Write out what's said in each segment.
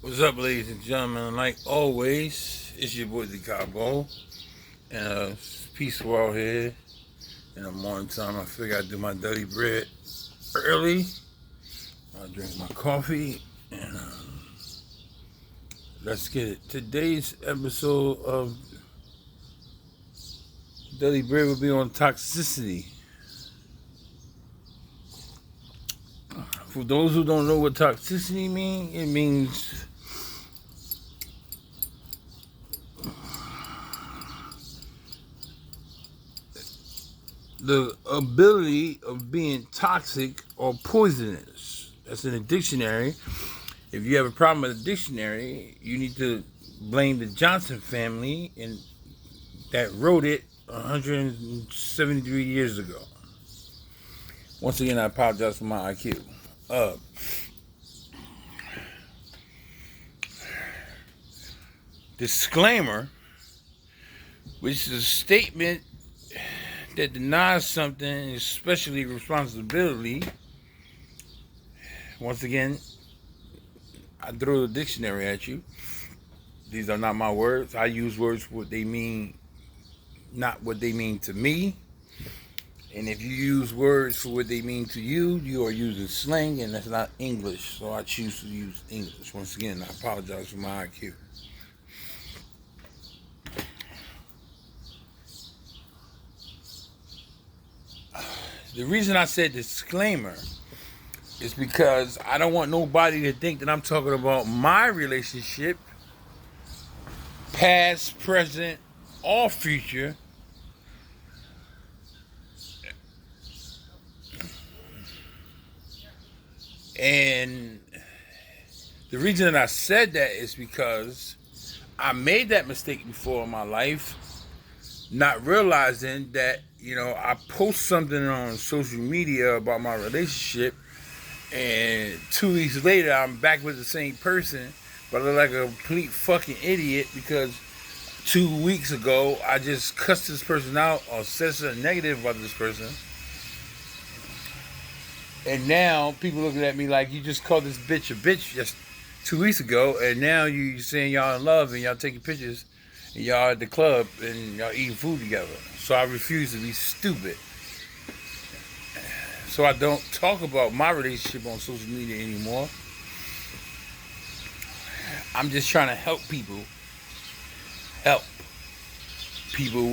What's up, ladies and gentlemen? Like always, it's your boy Decopbo. And it's peaceful out here. In the morning time, I figure I'd do my dirty bread early. I'll drink my coffee. And let's get it. Today's episode of Dirty Bread will be on toxicity. For those who don't know what toxicity means, it means the ability of being toxic or poisonous. That's in a dictionary. If you have a problem with a dictionary, you need to blame the Johnson family and that wrote it 173 years ago. Once again, I apologize for my IQ. Disclaimer, which is a statement that denies something, especially responsibility. Once again, I throw the dictionary at you. These are not my words. I use words for what they mean, not what they mean to me. And if you use words for what they mean to you, you are using slang, and that's not English. So I choose to use English. Once again, I apologize for my IQ. The reason I said disclaimer is because I don't want nobody to think that I'm talking about my relationship, past, present, or future. And the reason that I said that is because I made that mistake before in my life, not realizing that, I post something on social media about my relationship, and 2 weeks later, I'm back with the same person, but I look like a complete fucking idiot because 2 weeks ago, I just cussed this person out or said something negative about this person. And now people looking at me like, you just called this bitch a bitch just 2 weeks ago, and now you saying y'all in love and y'all taking pictures and y'all at the club and y'all eating food together. So I refuse to be stupid. So I don't talk about my relationship on social media anymore. I'm just trying to help people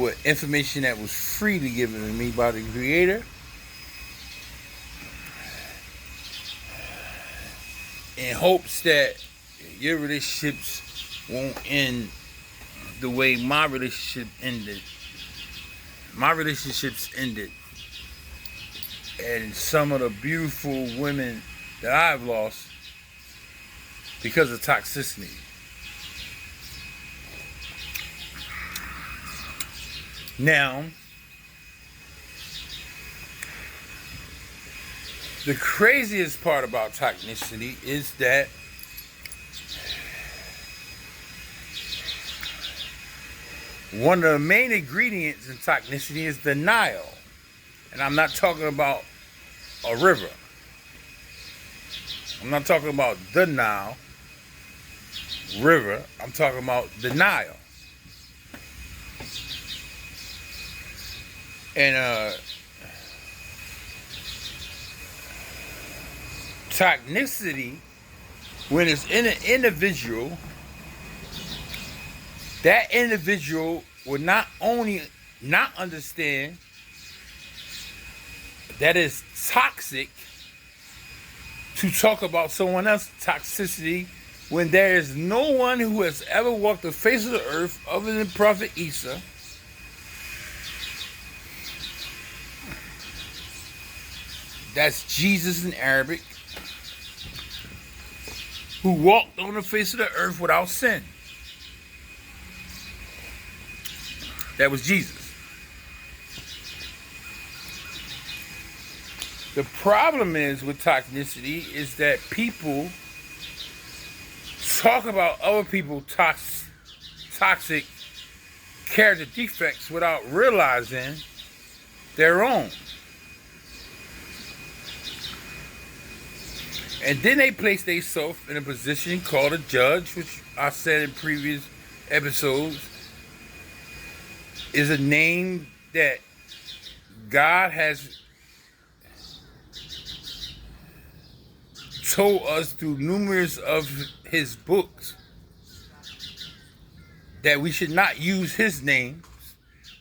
with information that was freely given to me by the Creator. In hopes that your relationships won't end the way my relationship ended. My relationships ended. And some of the beautiful women that I've lost because of toxicity. Now, the craziest part about toxicity is that one of the main ingredients in toxicity is denial. And I'm not talking about a river. I'm not talking about the Nile River. I'm talking about denial. And toxicity, when it's in an individual, that individual will not only not understand that it's toxic to talk about someone else's toxicity when there is no one who has ever walked the face of the earth other than Prophet Isa that's Jesus in Arabic, who walked on the face of the earth without sin. That was Jesus. The problem is with toxicity is that people talk about other people's toxic character defects without realizing their own. And then they place themselves in a position called a judge, which I said in previous episodes, is a name that God has told us through numerous of his books that we should not use his name,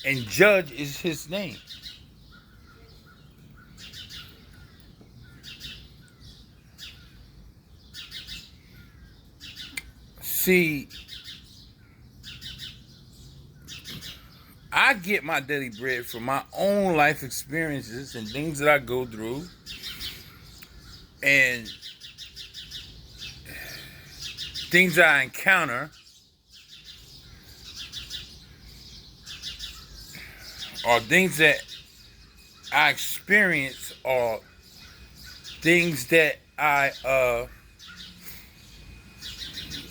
and judge is his name. See, I get my daily bread from my own life experiences and things that I go through, and things I encounter, or things that I experience, or things that I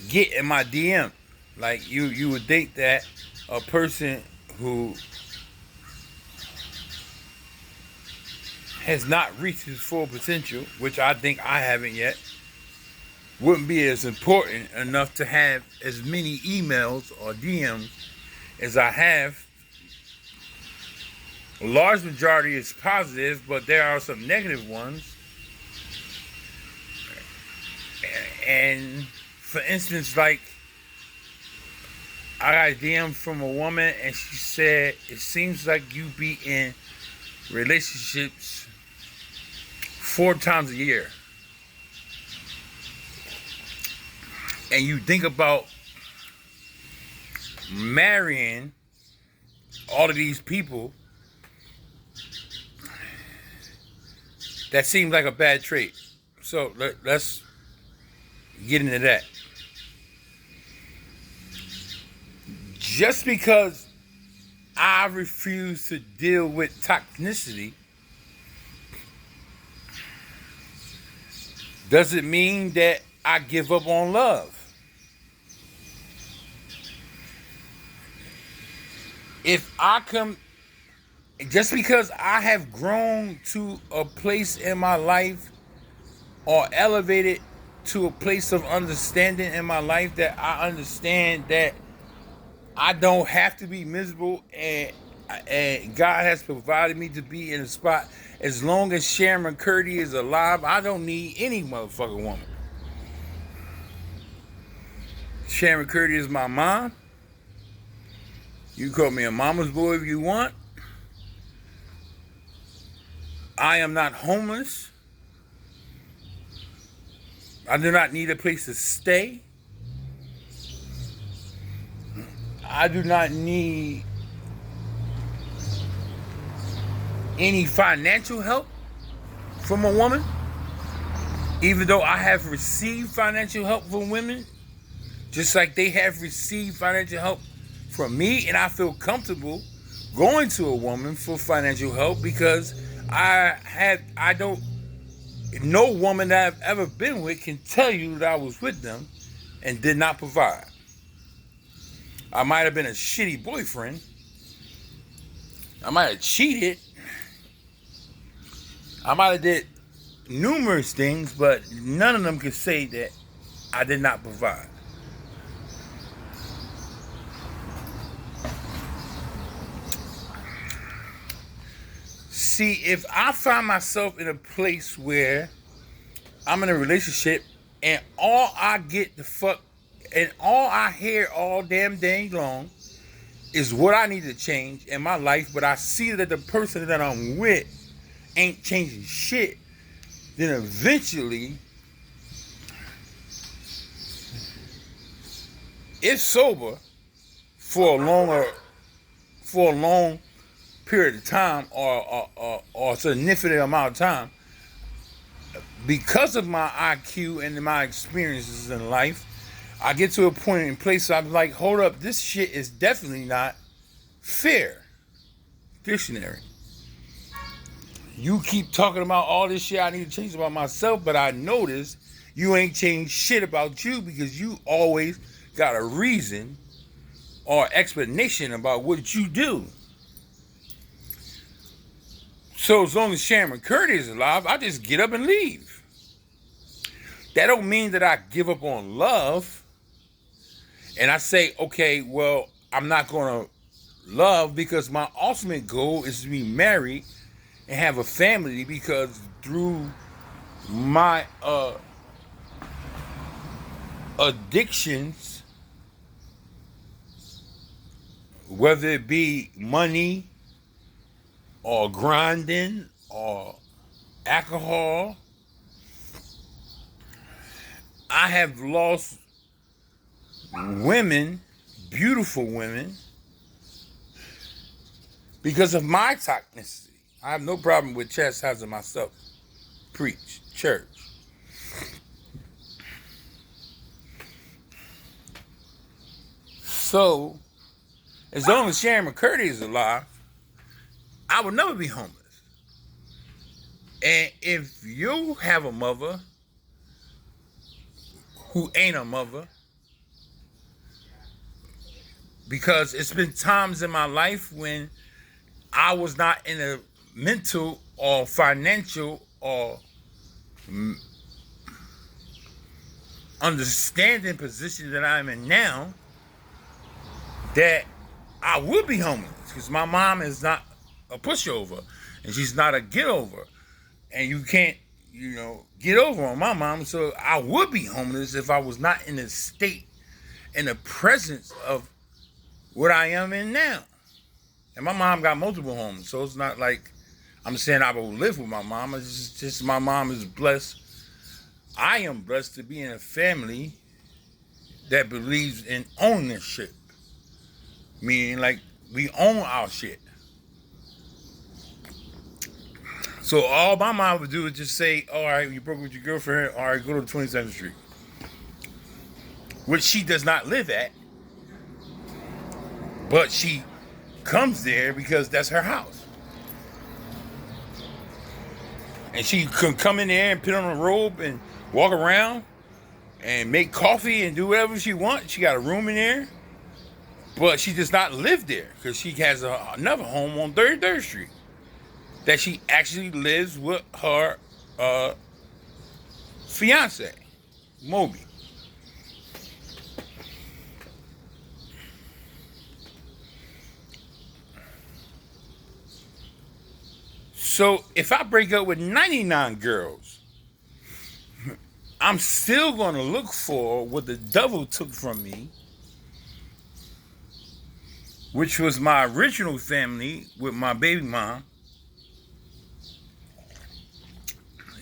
get in my DM. Like you would think that a person who has not reached his full potential, which I think I haven't yet, wouldn't be as important enough to have as many emails or DMs as I have. A large majority is positive, but there are some negative ones. And for instance, like, I got a DM from a woman and she said, it seems like you be in relationships 4 times a year. And you think about marrying all of these people, that seems like a bad trait. So let's get into that. Just because I refuse to deal with toxicity doesn't mean that I give up on love. Just because I have grown to a place in my life, or elevated to a place of understanding in my life, that I understand that I don't have to be miserable, and God has provided me to be in a spot. As long as Sharon Curdy is alive, I don't need any motherfucking woman. Sharon Curdy is my mom. You call me a mama's boy if you want. I am not homeless. I do not need a place to stay. I do not need any financial help from a woman, even though I have received financial help from women, just like they have received financial help from me, and I feel comfortable going to a woman for financial help because no woman that I've ever been with can tell you that I was with them and did not provide. I might have been a shitty boyfriend. I might have cheated. I might have did numerous things, but none of them could say that I did not provide. See, if I find myself in a place where I'm in a relationship and all I hear all damn day long is what I need to change in my life, but I see that the person that I'm with ain't changing shit, then eventually, if sober for a long period of time, or a significant amount of time, because of my IQ and my experiences in life, I get to a point in place where I'm like, hold up, this shit is definitely not fair. Dictionary. You keep talking about all this shit I need to change about myself, but I notice you ain't changed shit about you, because you always got a reason or explanation about what you do. So as long as Sharon Curdy is alive, I just get up and leave. That don't mean that I give up on love. And I say, okay, well, I'm not going to love because my ultimate goal is to be married and have a family, because through my addictions, whether it be money or grinding or alcohol, I have lost women, beautiful women, because of my toxicity. I have no problem with chastising myself. Preach, church. So, as long as Sharon McCurdy is alive, I will never be homeless. And if you have a mother who ain't a mother, because it's been times in my life when I was not in a mental or financial or understanding position that I'm in now, that I would be homeless, because my mom is not a pushover and she's not a get over, and you can't, get over on my mom. So I would be homeless if I was not in the state, in the presence of what I am in now. And my mom got multiple homes, so it's not like I'm saying I will live with my mom. It's just my mom is blessed. I am blessed to be in a family that believes in ownership. Meaning, like, we own our shit. So all my mom would do is just say, all right, you broke with your girlfriend, all right, go to 27th Street. Which she does not live at. But she comes there because that's her house. And she can come in there and put on a robe and walk around and make coffee and do whatever she wants. She got a room in there. But she does not live there because she has another home on 33rd Street that she actually lives with her fiance, Moby. So if I break up with 99 girls, I'm still going to look for what the devil took from me, which was my original family with my baby mom,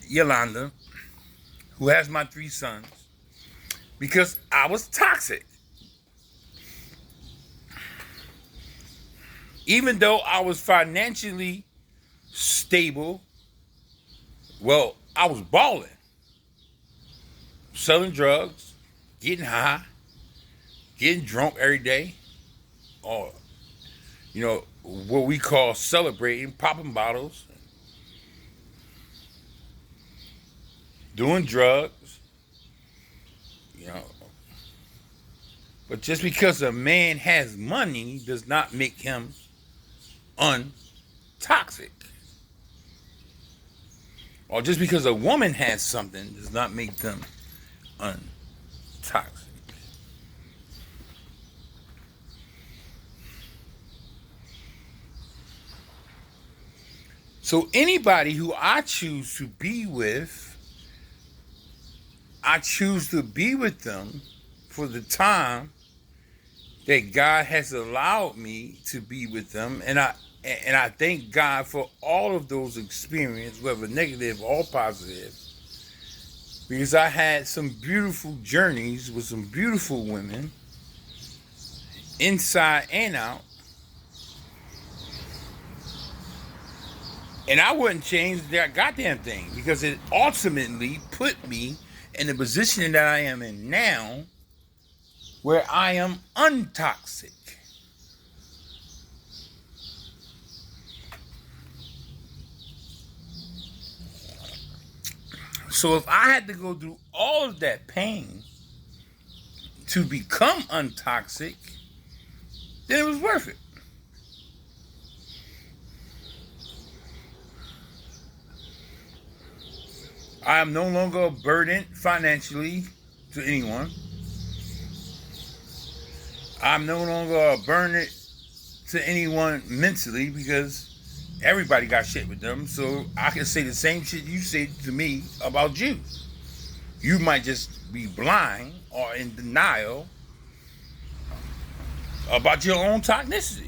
Yolanda, who has my 3 sons, because I was toxic. Even though I was financially stable, well, I was balling, selling drugs, getting high, getting drunk every day, or, what we call celebrating, popping bottles, doing drugs, But just because a man has money does not make him untoxic. Or just because a woman has something does not make them untoxic. So anybody who I choose to be with, I choose to be with them for the time that God has allowed me to be with them. And I thank God for all of those experiences, whether negative or positive, because I had some beautiful journeys with some beautiful women, inside and out. And I wouldn't change that goddamn thing, because it ultimately put me in the position that I am in now, where I am untoxic. So if I had to go through all of that pain to become untoxic, then it was worth it. I am no longer a burden financially to anyone. I'm no longer a burden to anyone mentally because everybody got shit with them. So I can say the same shit you say to me about you. You might just be blind or in denial about your own toxicity.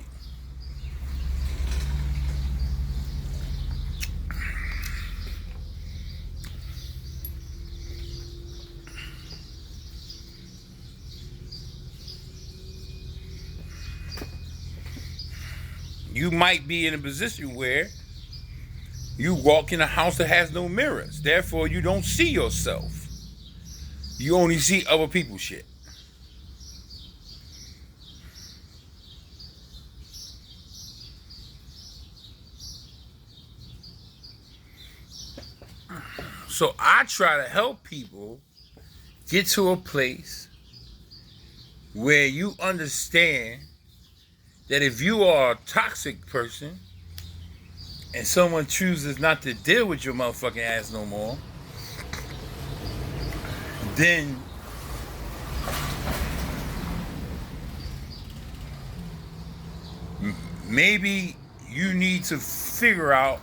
You might be in a position where you walk in a house that has no mirrors. Therefore, you don't see yourself. You only see other people's shit. So I try to help people get to a place where you understand that if you are a toxic person and someone chooses not to deal with your motherfucking ass no more, then maybe you need to figure out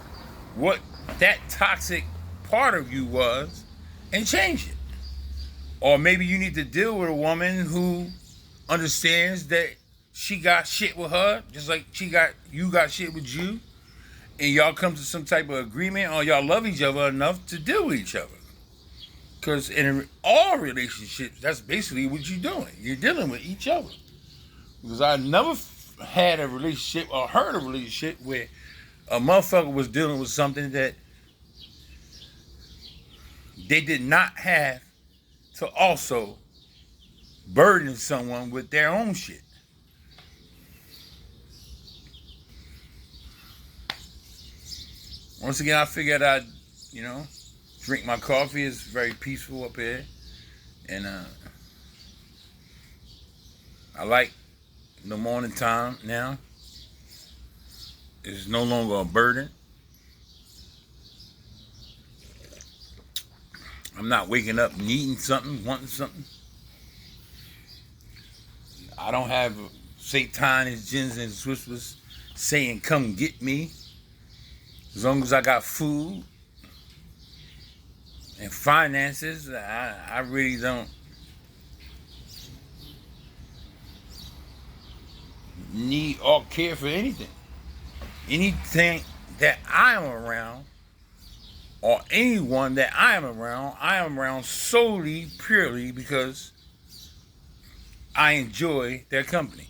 what that toxic part of you was and change it. Or maybe you need to deal with a woman who understands that she got shit with her, just like you got shit with you, and y'all come to some type of agreement, or y'all love each other enough to deal with each other. Because in all relationships, that's basically what you're doing. You're dealing with each other. Because I never had a relationship or heard a relationship where a motherfucker was dealing with something that they did not have to also burden someone with their own shit. Once again, I figured I'd, drink my coffee. It's very peaceful up here. And I like the morning time now. It's no longer a burden. I'm not waking up needing something, wanting something. I don't have satanic jinns and whispers saying, come get me. As long as I got food and finances, I really don't need or care for anything. Anything that I am around, or anyone that I am around solely, purely because I enjoy their company.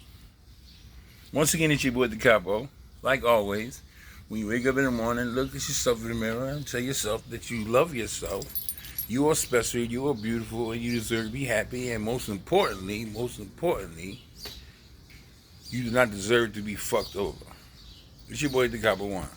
Once again, it's your boy Decopbo. Like always, when you wake up in the morning, look at yourself in the mirror and tell yourself that you love yourself. You are special, you are beautiful, and you deserve to be happy. And most importantly, you do not deserve to be fucked over. It's your boy Decopbo 1.